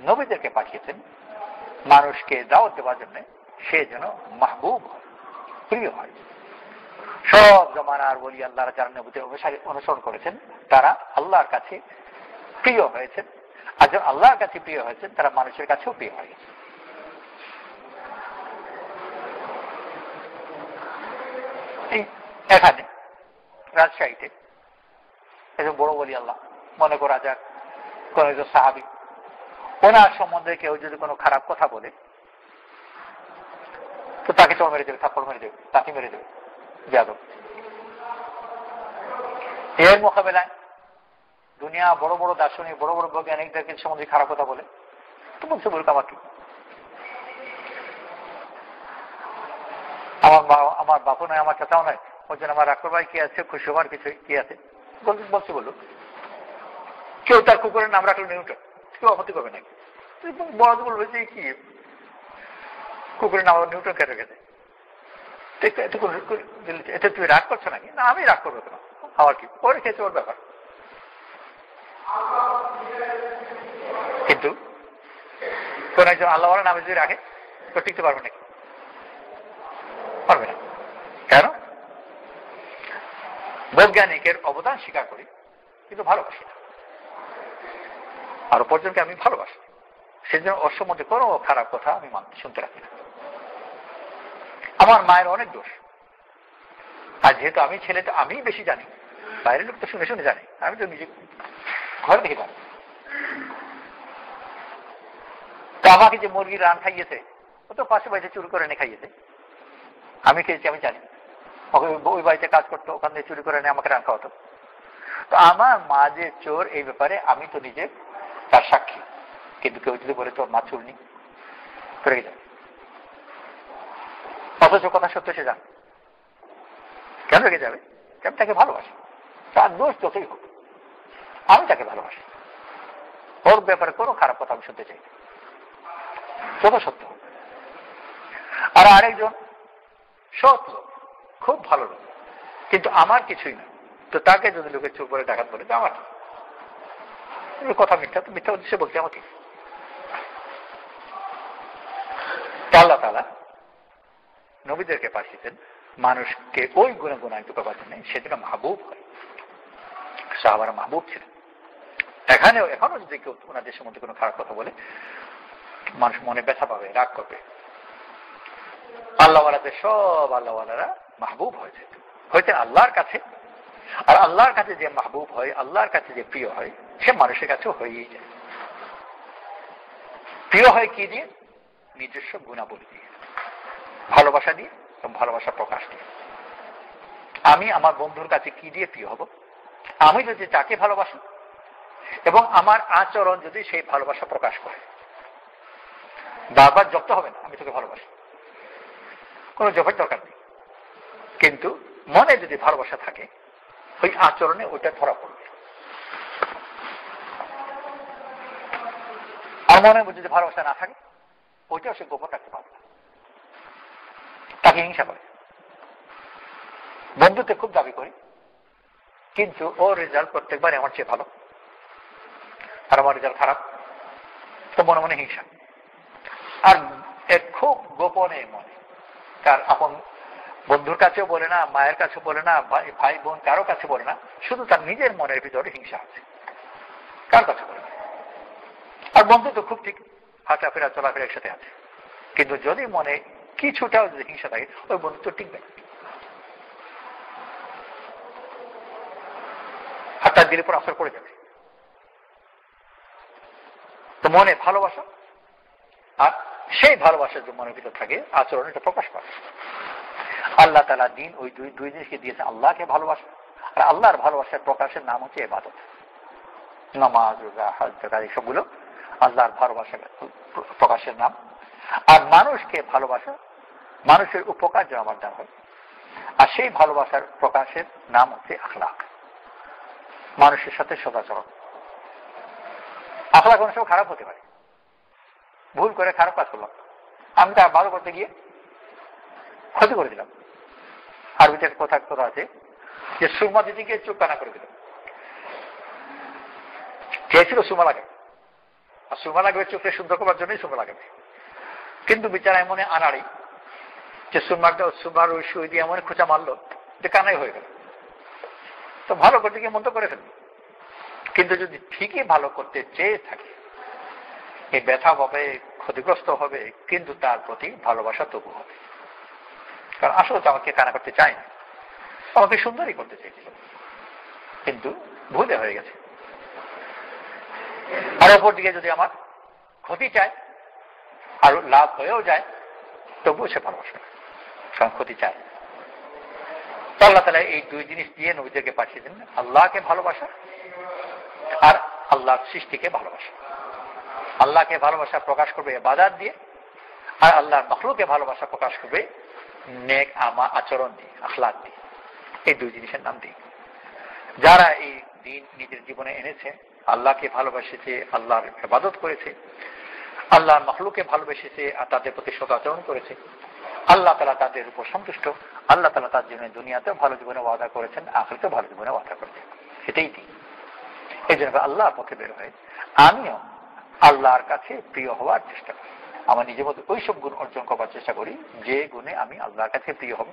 নবীদেরকে পাঠিয়েছেন মানুষকে দাওয়াত দেওয়ার জন্য, সে যেন মাহবুব হয়, প্রিয় হয়। সব জমানার ওলি আল্লাহর যারা নবীদের অনুসরণ করেছেন তারা আল্লাহর কাছে প্রিয় হয়েছেন, আর যারা আল্লাহর কাছে প্রিয় হয়েছেন তারা মানুষের কাছেও প্রিয় হয়ে গেছে। এখানে রাজশাহীতে একজন বড় ওলি আল্লাহ, মনে করা যাক কোন একজন সাহাবী, ওনার সম্বন্ধে কেউ যদি কোনো খারাপ কথা বলে তো তাকে চড় মেরে দেবে, থাপ্পড় মেরে দেবে, তাকে মেরে দেবে, যাদব। এর মোকাবেলায় দুনিয়া বড় বড় দার্শনিক, বড় বড় বৈজ্ঞানিকদেরকে সম্বন্ধে খারাপ কথা বলে, তো বলছে বলুক আমার কি, আমার বাপু নয়, আমার চাচাও নয়, ওই জন্য আমার রাগ করবার কি আছে, খুশি হওয়ার কিছু কি আছে, বলছে বলুক। কেউ তার কুকুরের নাম রাখলো নিউটন, কেউ আপত্তি করবে নাকি? বড় বলবে যে কি কুকুরের নাম নিউটন কেটে গেছে, এটা তুই রাগ করছো নাকি? না, আমি রাগ করবো কেন, আমার কি, ওর খেয়েছে, ওর ব্যাপার। কিন্তু কোন একজন আল্লাহর নামে যদি রাখে তো টিকতে পারবে নাকি? পারবে না। কেন? বৈজ্ঞানিকের অবদান স্বীকার করি কিন্তু ভালোবাসি না, আর অপরজনকে আমি ভালোবাসি, সেজন্য ওর সম্বন্ধে কোনো খারাপ কথা আমি শুনতে রাখি না। আমার মায়ের অনেক দোষ, আর যেহেতু আমি ছেলে তো আমি বেশি জানি, বাইরের লোক তো শুনে শুনে জানে, আমি তো নিজে ঘরে দেখে জানি। তো আমাকে যে মুরগির রান খাইয়েছে ও তো পাশে বাড়িতে চুরি করে এনে খাইয়েছে, আমি খেয়েছি, আমি জানি। ওকে ওই বাড়িতে কাজ করতো, ওখান থেকে চুরি করে এনে আমাকে রান খাওয়াতো। তো আমার মা যে চোর এই ব্যাপারে আমি তো নিজে তার সাক্ষী, কিন্তু কেউ যদি বলে তোর মা চুরনি, তো রেগে যাবে। অথচ কথা সত্য সে জানে, কেন রেগে যাবে? আমি তাকে ভালোবাসি, তার দোষ যতই হোক আমি তাকে ভালোবাসি, ওর ব্যাপারে কোনো খারাপ কথা আমি শুনতে চাই, যত সত্য হোক। আর আরেকজন সৎ লোক, খুব ভালো লোক, কিন্তু আমার কিছুই না, তো তাকে যদি লোকের চুপ করে ডাকাত বলে আমার কথা মিথ্যা, তো মিথ্যা উদ্দেশ্যে বলছে আমাকে। আল্লাহ তাআলা নবীদেরকে পাঠিয়েছেন মানুষকে ওই গুণে গুণায়িত করবার জন্য, সেটা মাহবুব হয়। সাহাবারা মাহবুব ছিলেন। এখনো যদি কেউ ওনাদের সম্বন্ধে কোনো খারাপ কথা বলে মানুষ মনে ব্যথা পাবে, রাগ করবে। আল্লাহওয়ালাদের সব আল্লাহওয়ালারা মাহবুব হয়েছে আল্লাহর কাছে, আর আল্লাহর কাছে যে মাহবুব হয়, আল্লাহর কাছে যে প্রিয় হয়, সে মানুষের কাছেও হয়েই যায়। প্রিয় হয় কি দিয়ে? নিজস্ব গুণাবলী দিয়ে, ভালোবাসা দিয়ে এবং ভালোবাসা প্রকাশ দিয়ে। আমি আমার বন্ধুর কাছে কি দিয়ে প্রিয় হব? আমি যদি তাকে ভালোবাসি এবং আমার আচরণ যদি সেই ভালোবাসা প্রকাশ করে, বারবার জপতে হবে না আমি তোকে ভালোবাসি, কোনো জপের দরকার নেই, কিন্তু মনে যদি ভালোবাসা থাকে ওই আচরণে ওইটা ধরা পড়বে। আর মনে যদি ভালোবাসা না থাকে ওইটাও সে গোপন রাখতে পারবে না, তাকে হিংসা করে। বন্ধুতে খুব দাবি করি, কিন্তু ওর রেজাল্ট প্রত্যেকবার আমার চেয়ে ভালো আর আমার রেজাল্ট খারাপ, তো মনে মনে হিংসা। আর এর খুব গোপনে মনে, তার আপন বন্ধুর কাছেও বলে না, মায়ের কাছে বলে না, ভাই বোন কারো কাছে বলে না, শুধু তার নিজের মনের ভিতরে হিংসা আছে, কার কাছে বলে না। আর বন্ধু তো খুব ঠিক, হাঁটাফেরা চলাফেরা একসাথে আছে, কিন্তু যদি মনে কিছুটাও যদি হিংসা থাকে ওই বন্ধু তো টিকবে না, আর তার দিলের পর আসর পড়ে যাবে। তো মনে ভালোবাসা, আর সেই ভালোবাসা যে মনের ভিতর থাকে আচরণ এটা প্রকাশ পায়। আল্লাহ তাআলা দিন ওই দুই জিনিসকে দিয়েছে, আল্লাহকে ভালোবাসা, আর আল্লাহর ভালোবাসার প্রকাশের নাম হচ্ছে ইবাদত। নামাজ, রোজা, হজ, যাকাত সবগুলো আল্লাহর ভালোবাসা প্রকাশের নাম। আর মানুষকে ভালোবাসা, মানুষের উপকার যেন আমার দেওয়া হয়, আর সেই ভালোবাসার প্রকাশের নাম হচ্ছে আখলাক, মানুষের সাথে সদাচরণ। আখলাক অনেক সময় খারাপ হতে পারে, ভুল করে খারাপ কাজ করলাম, আমি তা ভালো করতে গিয়ে ক্ষতি করে দিলাম। আর বিচার কথা আছে যে সুরমা দিদিকে চোখ কানা করে দিল, চেয়েছিল সুরমা লাগে, আর সুরমা লাগবে চোখে সুন্দর করার জন্যই সুরমা লাগবে, কিন্তু বিচারা এমন আনাড়ি যে সুরমার ওই সুই দিয়ে এমন খোঁচা মারলো যে কানাই হয়ে গেল। তো ভালো করতে গিয়ে মন তো করে ফেলবে, কিন্তু যদি ঠিকই ভালো করতে চেয়ে থাকে, এই ব্যথা হবে, ক্ষতিগ্রস্ত হবে, কিন্তু তার প্রতি ভালোবাসা তবু হবে। কারণ আসলে তো আমাকে কানা করতে চায় না, আমাকে সুন্দরই করতে চেয়েছিল, কিন্তু ভুলে হয়ে গেছে। আর অপর দিকে যদি আমার ক্ষতি চায় আর লাভ হয়েও যায়, তবুও সে ভালোবাসে না, কারণ ক্ষতি চায়। আল্লাহ তাআলা এই দুই জিনিস দিয়ে নবীদেরকে পাঠিয়েছেন, আল্লাহকে ভালোবাসা আর আল্লাহর সৃষ্টিকে ভালোবাসা। আল্লাহকে ভালোবাসা প্রকাশ করবে ইবাদত দিয়ে, আর আল্লাহর মাখলুককে ভালোবাসা প্রকাশ করবে নেক আচরণ দিয়ে, আখলাক দিয়ে। এই দুই জিনিসের নাম দিয়ে যারা এই দিন নিজের জীবনে এনেছে, আল্লাহকে ভালোবাসেছে, আল্লাহর ইবাদত করেছে, আল্লাহর মাখলুককে ভালোবেসেছে, আর তাদের প্রতি সদাচরণ করেছে, আল্লাহ তাআলা তাদের উপর সন্তুষ্ট। আল্লাহ তাআলা তার জন্য দুনিয়াতেও ভালো জীবনে ওয়াদা করেছেন, আখিরাতেও ভালো জীবনে ওয়াদা করেছেন। এটাই দিন। এই জন্য আল্লাহর পথে বের হয়ে আমিও আল্লাহর কাছে প্রিয় হওয়ার চেষ্টা করি, আমার নিজের মধ্যে ওই সব গুণ অর্জন করবার চেষ্টা করি যে গুণে আমি আল্লাহর কাছে প্রিয় হব।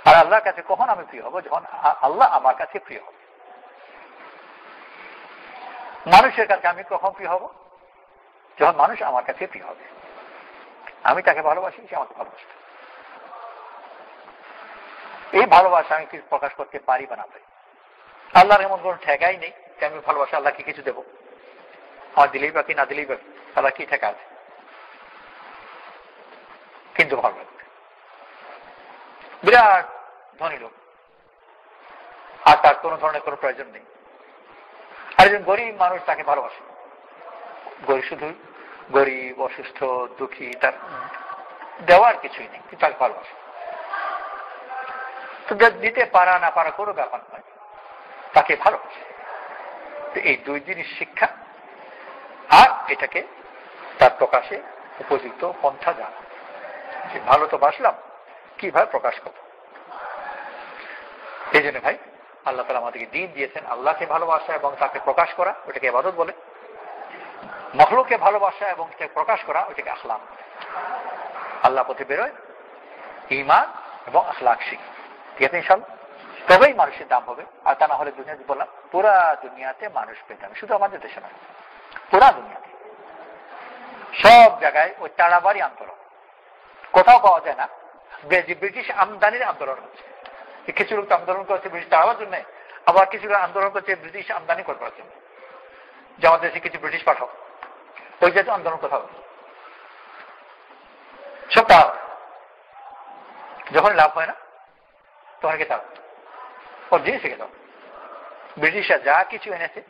আর আল্লাহর কাছে কখন আমি প্রিয় হব? যখন আল্লাহ আমার কাছে প্রিয় হবে। মানুষের কাছে আমি কখন প্রিয় হব? যখন মানুষ আমার কাছে প্রিয় হবে। আমি তাকে ভালোবাসি, সে আমাকে ভালোবাসে। এই ভালোবাসা আমি কিছু প্রকাশ করতে পারি বা না পারি, আল্লাহর এমন কোন ঠেকাই নেই যে আমি ভালোবাসা আল্লাহকে কিছু দেবো, আমার দিলেই বাকি না দিলেই বাকি, আল্লাহ কি ঠেকা আছে? কিন্তু ভালো লাগবে, বিরাট ধনী লোক, আর তার কোনো ধরনের কোনো প্রয়োজন নেই, আর একজন গরিব মানুষ তাকে ভালোবাসে। শুধু গরিব, অসুস্থ, দুঃখী, তার দেওয়ার কিছুই নেই, কিন্তু তাকে ভালোবাসে। তো দিতে পারা না পারা কোনো ব্যাপার নয়, তাকে ভালোবাসে। তো এই দুই জিনিস শিক্ষা, আর এটাকে তার প্রকাশে উপযুক্ত পন্থা জানা, যে ভালো তো বাসলাম, কিভাবে প্রকাশ করব। এই জন্য ভাই আল্লাহ তাআলা আমাদেরকে দিন দিয়েছেন, আল্লাহকে ভালোবাসা এবং তাকে প্রকাশ করা, ওটাকে ইবাদত বলে। মখলুককে ভালোবাসা এবং তাকে প্রকাশ করা, ওটাকে আখলাক। আল্লাহ পথে বেরোয় ঈমান এবং আখলাক শিখ, ঠিক আছে ইনশাআল্লাহ, তবেই মানুষের দাম হবে। আর তা না হলে দুনিয়াতে বললাম, পুরা দুনিয়াতে মানুষ পেতে হবে, শুধু আমাদের দেশে নয়, পুরা দুনিয়াতে সব জায়গায় ওই তাড়াবাড়ি আন্দোলন, কোথাও পাওয়া যায় না। ব্রিটিশ আমদানির আন্দোলন হচ্ছে, কিছু লোক আন্দোলন করেছে ব্রিটিশ তাড়াবার জন্য, আবার কিছু লোক আন্দোলন করছে ব্রিটিশ আমদানি করবার জন্য, যে আমাদের দেশে কিছু ব্রিটিশ পাঠাও। ওই জাতীয় আন্দোলন কোথাও সব তাড়া, যখন লাভ হয় না তখন কে তাড়া, ওর জিনিস থেকে দাও। ব্রিটিশরা যা কিছু এনেছে,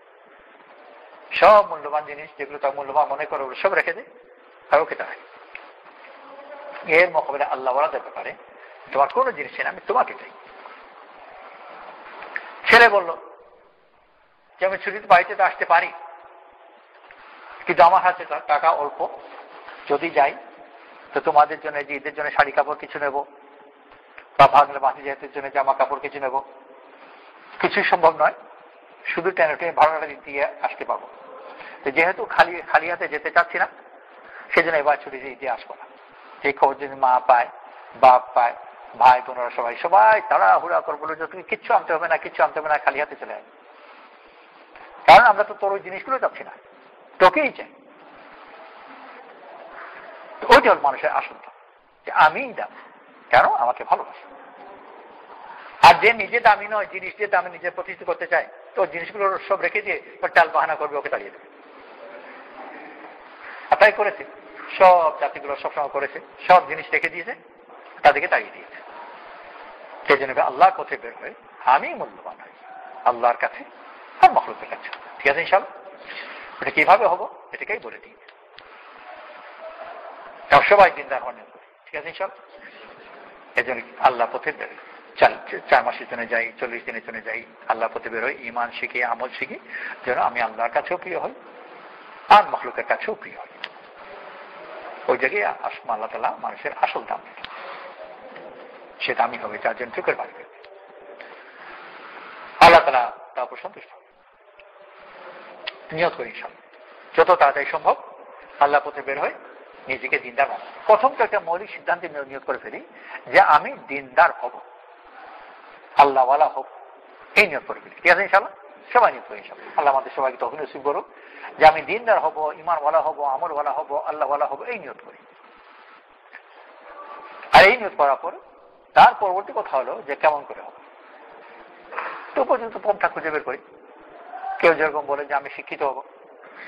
সব মূল্যবান জিনিস যেগুলো তার মূল্যবান মনে করে ওগুলো সব রেখে দেয়, আর ওকে তাড়ায়। এর মোকাবেলা আল্লাহ বলা যেতে পারে, তোমার কোনো জিনিস না, আমি তোমাকে চাই। ছেলে বলল যে আমি ছুটিতে বাড়িতে তো আসতে পারি, কিন্তু আমার হাতে টাকা অল্প, যদি যাই তো তোমাদের জন্য, যে ঈদের জন্য শাড়ি কাপড় কিছু নেব, বা ভাগলে ভাতিজাদের জন্য জামা কাপড় কিছু নেব। কিছুই সম্ভব নয়, শুধু ট্রেনে ভাড়াটা দিয়ে আসতে পারবো। তো যেহেতু খালি হাতে যেতে চাচ্ছি না, সেজন্য এবার ছুটি দিয়ে আসবো না। এই খবর যদি মা পায়, বাপ পায়, ভাই বোনরা সবাই তাড়াহুড়া করে বলে যে তুমি কিচ্ছু আনতে হবে না, কিচ্ছু আনতে হবে না, খালি হাতে চলে আসবে। কারণ আমরা তো তোর ওই জিনিসগুলো চাচ্ছি না, তোকেই চাই। ওইটা হল মানুষের আশঙ্কা, যে আমিই দামি, কেন? আমাকে ভালোবাসে। আর যে নিজে দামি নয়, জিনিস দিয়ে দামি নিজে প্রতিষ্ঠিত করতে চায়, তো জিনিসগুলো সব রেখে দিয়ে টাল বাহানা করবে, ওকে তাড়িয়ে দেবে। আর তাই করেছে, সব জাতিগুলো সবসময় করেছে, সব জিনিস রেখে দিয়েছে, তাদেরকে তাড়িয়ে দিয়েছে। সেই জন্য আল্লাহর পথে বের হয়ে আমি মূল্যবান হই আল্লাহর কাছে আর মাখলুকের কাছে। ঠিক আছে ইনশাআল্লাহ? এটা কিভাবে হবো এটাকেই বলে দিই। সবাই দিনদার হন, ঠিক আছে ইনশাআল্লাহ? এই জন্য আল্লাহ পথে বের হই, 4 মাসের জন্য যাই, 40 দিনের জন্য যাই, আল্লাহ পথে বের হই, ঈমান শিখি, আমল শিখি, যেন আমি আল্লাহর কাছেও প্রিয় হই আর মাখলুকের কাছেও প্রিয় হই। ওই জায়গায় আল্লাহ তাআলা মানুষের আসল দাম, সে দামি হবে যার জন্য চোখের বাড়ি করবে, আল্লাহ তাআলা তার উপর সন্তুষ্ট হবে। নিয়ত করি ইনশাআল্লাহ যত তাড়াতাড়ি সম্ভব আল্লাহ পথে বের হয় নিজেকে দিনদার হব। প্রথম তো একটা মৌলিক সিদ্ধান্তে নিয়ত করে ফেলি যে আমি দিনদার হব, আল্লাহওয়ালা হব, এই নিয়ত করে ফেলি। ঠিক আছে ইনশাআল্লাহ? সবাই নিয়ত করি ইনশাআল্লাহ। আল্লাহ আমাদের সবাইকে তখন নসিব করুক যে আমি দিনদার হব, ঈমানওয়ালা হব, আমলওয়ালা হব, আল্লাহওয়ালা হব, এই নিয়ত করি। আর এই নিয়ত করার পর তার পরবর্তী কথা হলো যে কেমন করে হবে, তো পর্যন্ত পন্থা খুঁজে বের করি। কেউ যেরকম বলে যে আমি শিক্ষিত হব,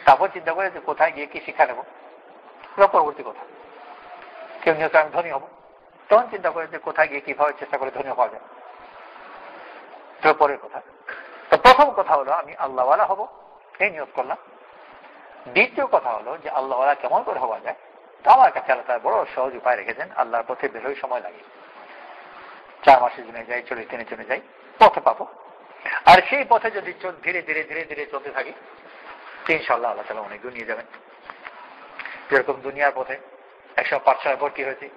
তারপর চিন্তা করে যে কোথায় গিয়ে কি শিক্ষা নেব, পরবর্তী কথা। কেউ নিয়ত আমি ধনী হব, তখন চিন্তা করে যে কোথায় গিয়ে কিভাবে চেষ্টা করে ধনী হওয়া যায়, তো পরের কথা। তো প্রথম কথা হলো আমি আল্লাহওয়ালা হব, এই নিয়ত করলাম। দ্বিতীয় কথা হলো যে আল্লাহওয়ালা কেমন করে হওয়া যায়, তো আমার কাছে আল্লাহ তাআলা বড় সহজ উপায় রেখেছেন। আল্লাহর পথে বেরোই সময় লাগে, 4 মাসের জন্য যাই, 40 দিনের জন্য যাই, পথে পাবো। আর সেই পথে যদি ধীরে ধীরে ধীরে ধীরে চলতে থাকি, ইনশাআল্লাহ আল্লাহ তাআলা অনেক দূর নিয়ে যাবেন। যেরকম দুনিয়ার পথে একসময় পাঠশালায় ভর্তি হয়েছে,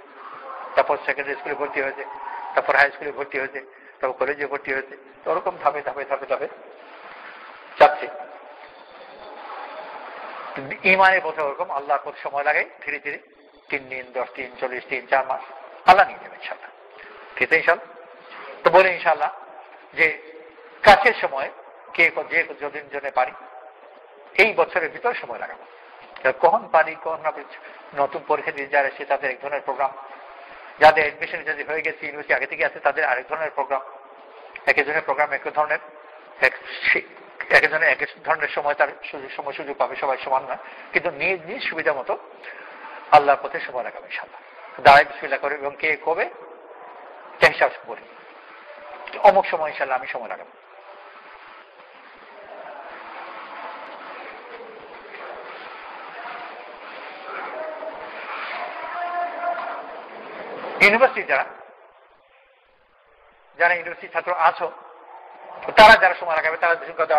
তারপর সেকেন্ডারি স্কুলে ভর্তি হয়েছে, তারপর হাই স্কুলে ভর্তি হয়েছে, তারপর কলেজে ভর্তি হয়েছে, তো ওরকম ধাপে ধাপে ধাপে ধাপে যাচ্ছে। ঈমানের পথে ওরকম আল্লাহর পথে সময় লাগে ধীরে ধীরে, 3 দিন, 10 দিন, 40 দিন, 4 মাস, আল্লাহ নিয়ে যাবে ইনশাআল্লাহ। ঠিক আছে ইনশাআল্লাহ? তো বলে ইনশাআল্লাহ যে কাছের সময় কে যে যতদিন জন্য পারি এই বছরের ভিতরে সময় লাগাবো। কখন পারি কখন না, নতুন পরীক্ষা দিয়ে যারা এসে তাদের এক ধরনের প্রোগ্রাম, যাদের অ্যাডমিশন যদি হয়ে গেছে ইউনিভার্সিটি আগে থেকে আছে তাদের আরেক ধরনের প্রোগ্রাম, এক ধরনের প্রোগ্রাম এক ধরনের, এক ধরনের সময় তার সময় সুযোগ পাবে, সবাই সমান নয়, কিন্তু নিজ নিজ সুবিধা মতো আল্লাহর পথে সময় লাগাবে ইনশাআল্লাহ। দাঁড়ায় বিসমিল্লাহ করে এবং কে কবে হিসাব করি অমুক সময় ইনশাআল্লাহ আমি সময় লাগাবো। ইউনিভার্সিটি যারা ইউনিভার্সিটি ছাত্র আছো, তারা যারা সময় লাগাবে তারা বেশি কথা,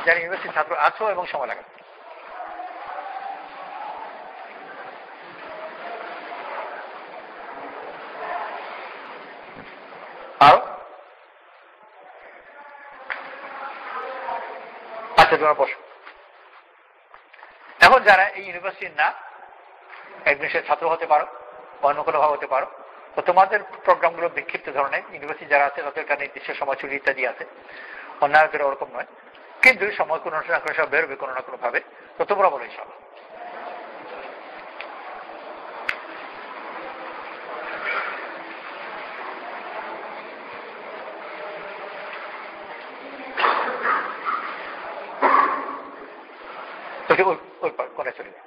যারা ইউনিভার্সিটি ছাত্র আছো এবং সময় লাগাবে। আরো আচ্ছা তোমার বসো। এখন যারা এই ইউনিভার্সিটির না অ্যাডমিশন ছাত্র হতে পারো, অন্য কোনো ভাবে হতে পারো, তো তোমাদের প্রোগ্রামগুলো বিক্ষিপ্ত ধরনের, ইউনিভার্সিটি যারা আছে তাদের কাছে নির্দিষ্ট সময় ছুটি ইত্যাদি আছে, অন্যান্যদের ওরকম নয়, কিন্তু সময় কোনো না কোনো সব বেরোবে কোনো না কোনো ভাবে। তো তোমরা বলো ইনশাআল্লাহ। ওই কোনে চলে যায়